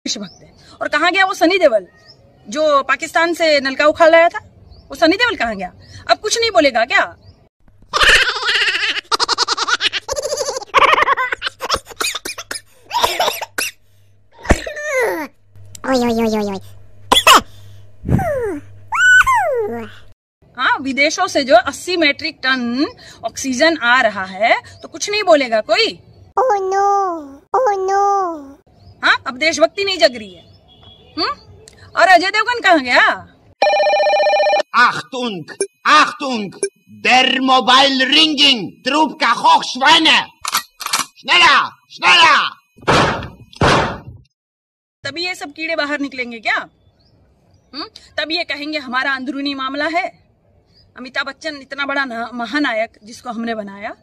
देशभक्त है। और कहाँ गया वो सनी देओल जो पाकिस्तान से नलका उखाड़ लाया था? वो सनी देओल कहाँ गया? अब कुछ नहीं बोलेगा क्या? ओय ओय ओय ओय। हाँ, विदेशों से जो 80 मैट्रिक टन ऑक्सीजन आ रहा है तो कुछ नहीं बोलेगा कोई? Oh no, oh no. हाँ, अब देशभक्ति नहीं जग रही है। और अजय देवगन कहाँ गया? Achtung, Achtung, der Mobile Ringing, Trubka Hochschweine! Schneller, schneller! तभी ये सब कीड़े बाहर निकलेंगे क्या? तब ये कहेंगे हमारा अंदरूनी मामला है। अमिताभ बच्चन इतना बड़ा महानायक जिसको हमने बनाया,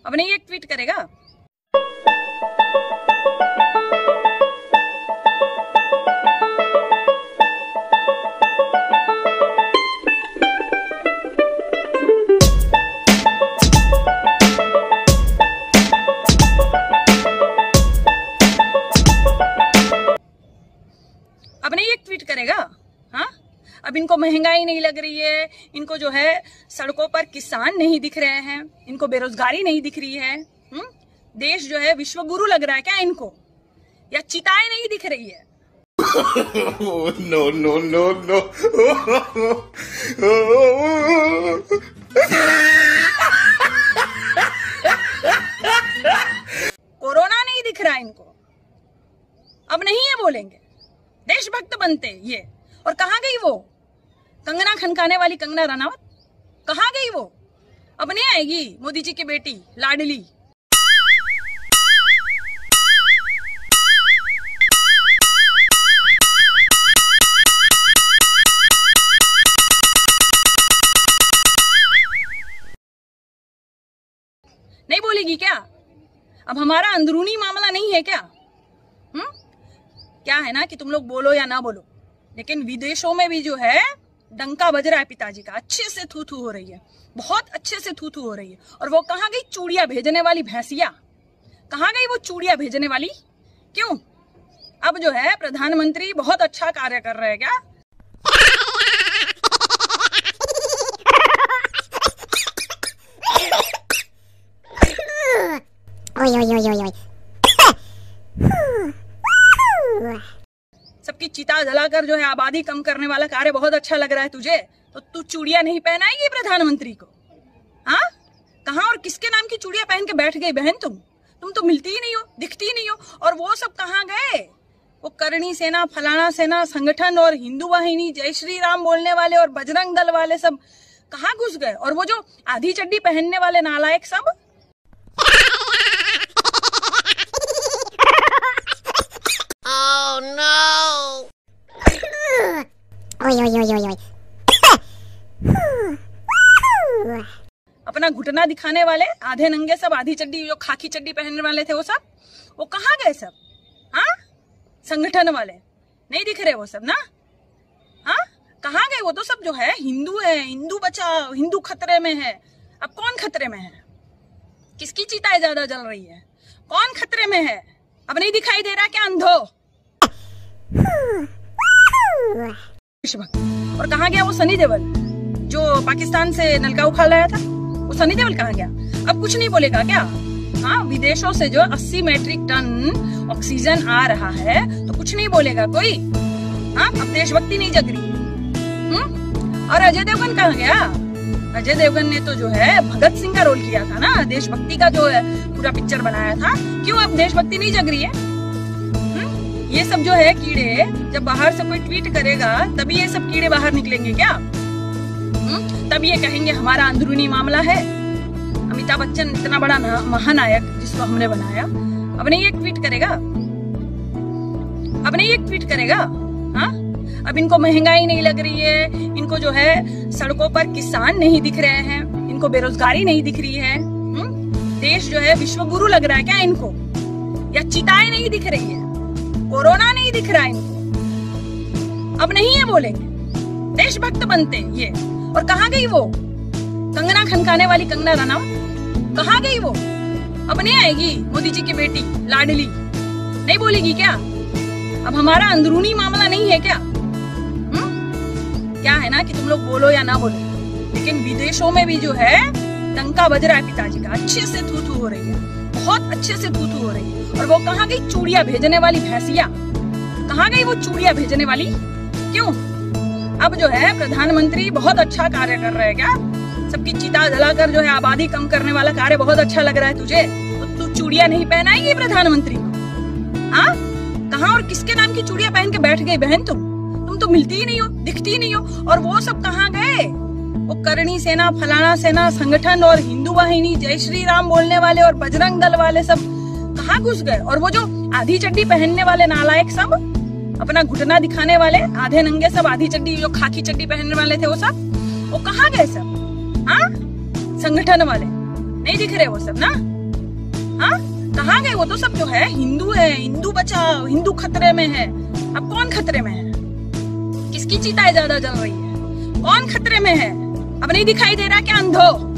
अब नहीं एक ट्वीट करेगा? अब नहीं एक ट्वीट करेगा? हाँ, अब इनको महंगाई नहीं लग रही है, इनको जो है सड़कों पर किसान नहीं दिख रहे हैं, इनको बेरोजगारी नहीं दिख रही है, देश जो है विश्व गुरु लग रहा है क्या इनको? या चिताएं नहीं दिख रही है? No, no, no, no. Corona नहीं दिख रहा इनको, अब नहीं ये बोलेंगे, देशभक्त बनते ये। और कहाँ गई वो कंगना खनकाने वाली कंगना रनावत? कहाँ गई वो? अब नहीं आएगी मोदी जी की बेटी लाडली? नहीं बोलेगी क्या? अब हमारा अंदरूनी मामला नहीं है क्या? क्या है ना कि तुम लोग बोलो या ना बोलो, लेकिन विदेशों में भी जो है डंका बज रहा है पिताजी का, अच्छे से थू थू हो रही है, बहुत अच्छे से थू थू हो रही है। और वो कहाँ गई चूड़िया भेजने वाली भैंसिया? कहाँ गई वो चूड़िया भेजने वाली? क्यों? अब जो है प्रधानमंत्री बहुत अच्छा कार्य कर रहे हैं क्या? ओय ओय ओय ओय। सबकी चिता जलाकर जो है आबादी कम करने वाला कार्य बहुत अच्छा लग रहा है तुझे, तो तू चूड़िया नहीं पहनाएगी प्रधानमंत्री को? हाँ, कहाँ और किसके नाम की चूड़िया पहन के बैठ गई बहन तुम तो मिलती ही नहीं हो, दिखती ही नहीं हो। और वो सब कहाँ गए? वो करणी सेना, फलाना सेना संगठन और हिंदू वाहिनी, जय श्री राम बोलने वाले और बजरंग दल वाले सब कहाँ घुस गए? और वो जो आधी चड्डी पहनने वाले नालायक सब? Oh no! ओय ओय ओय ओय। अपना घुटना दिखाने वाले आधे नंगे सब, आधी चड्डी, जो खाकी चड्डी पहनने वाले थे वो सब, वो कहाँ गए सब? हाँ, संगठन वाले नहीं दिख रहे वो सब ना? हाँ, कहाँ गए वो? तो सब जो है हिंदू है, हिंदू बचाओ, हिंदू खतरे में है। अब कौन खतरे में है? किसकी चिताएं ज्यादा जल रही है? कौन खतरे में है? अब नहीं दिखाई दे रहा क्या अंधो? और कहाँ गया वो सनी देओल जो पाकिस्तान से नलका उखाड़ लाया था? वो सनी देओल कहाँ गया? अब कुछ नहीं बोलेगा क्या? हाँ, विदेशों से जो 80 मैट्रिक टन ऑक्सीजन आ रहा है तो कुछ नहीं बोलेगा कोई? हाँ, अब देशभक्ति नहीं जग रही है। और अजय देवगन कहाँ गया? अजय देवगन ने तो जो है भगत सिंह का रोल किया था ना, देशभक्ति का जो है पूरा पिक्चर बनाया था। क्यों अब देशभक्ति नहीं जग रही है? ये सब जो है कीड़े जब बाहर से कोई ट्वीट करेगा तभी ये सब कीड़े बाहर निकलेंगे क्या? तब ये कहेंगे हमारा अंदरूनी मामला है। अमिताभ बच्चन इतना बड़ा महानायक जिसको हमने बनाया, अब नहीं एक ट्वीट करेगा? अब नहीं एक ट्वीट करेगा? हाँ, अब इनको महंगाई नहीं लग रही है, इनको जो है सड़कों पर किसान नहीं दिख रहे हैं, इनको बेरोजगारी नहीं दिख रही है, देश जो है विश्व गुरु लग रहा है क्या इनको? या चिताएं नहीं दिख रही है? कोरोना नहीं दिख रहा इनको, अब नहीं ये बोलेंगे, देशभक्त बनते ये। और कहाँ गई वो कंगना खनकाने वाली कंगना रनावत? कहाँ गई वो? अब नहीं आएगी मोदी जी की बेटी लाडली? नहीं बोलेगी क्या? अब हमारा अंदरूनी मामला नहीं है क्या? क्या है ना कि तुम लोग बोलो या ना बोलो, लेकिन विदेशों में भी जो है डंका बज रहा है पिताजी का, अच्छे से थू थू हो रही है, बहुत अच्छे से थू थू हो रही है। और वो कहाँ गई चूड़ियां भेजने वाली भैंसिया, कहाँ गई वो चूड़ियां भेजने वाली? क्यों? अब जो है प्रधानमंत्री बहुत अच्छा कार्य कर रहे हैं क्या? सबकी चिता जलाकर जो है आबादी कम करने वाला कार्य बहुत अच्छा लग रहा है तुझे, तो तू चूड़ियां नहीं पहनाएगी प्रधानमंत्री को? हाँ, कहाँ और किसके नाम की चूड़ियां पहन के बैठ गई बहन तुम तो मिलती ही नहीं हो, दिखती ही नहीं हो। और वो सब कहाँ गए? वो करणी सेना, फलाना सेना संगठन और हिंदू वाहिनी, जय श्री राम बोलने वाले और बजरंग दल वाले सब कहाँ घुस गए? और वो जो आधी चड्डी पहनने वाले नालायक सब, अपना घुटना दिखाने वाले आधे नंगे सब, आधी चड्डी जो खाकी चड्डी पहनने वाले थे वो सब, वो कहाँ गए सब? हाँ, संगठन वाले नहीं दिख रहे वो सब ना? हाँ, कहाँ गए वो? तो सब जो है हिंदू है, हिंदू बचाओ, हिंदू खतरे में है। अब कौन खतरे में है? किसकी चिताएं ज्यादा जल रही है? कौन खतरे में है? अब नहीं दिखाई दे रहा क्या अंधो?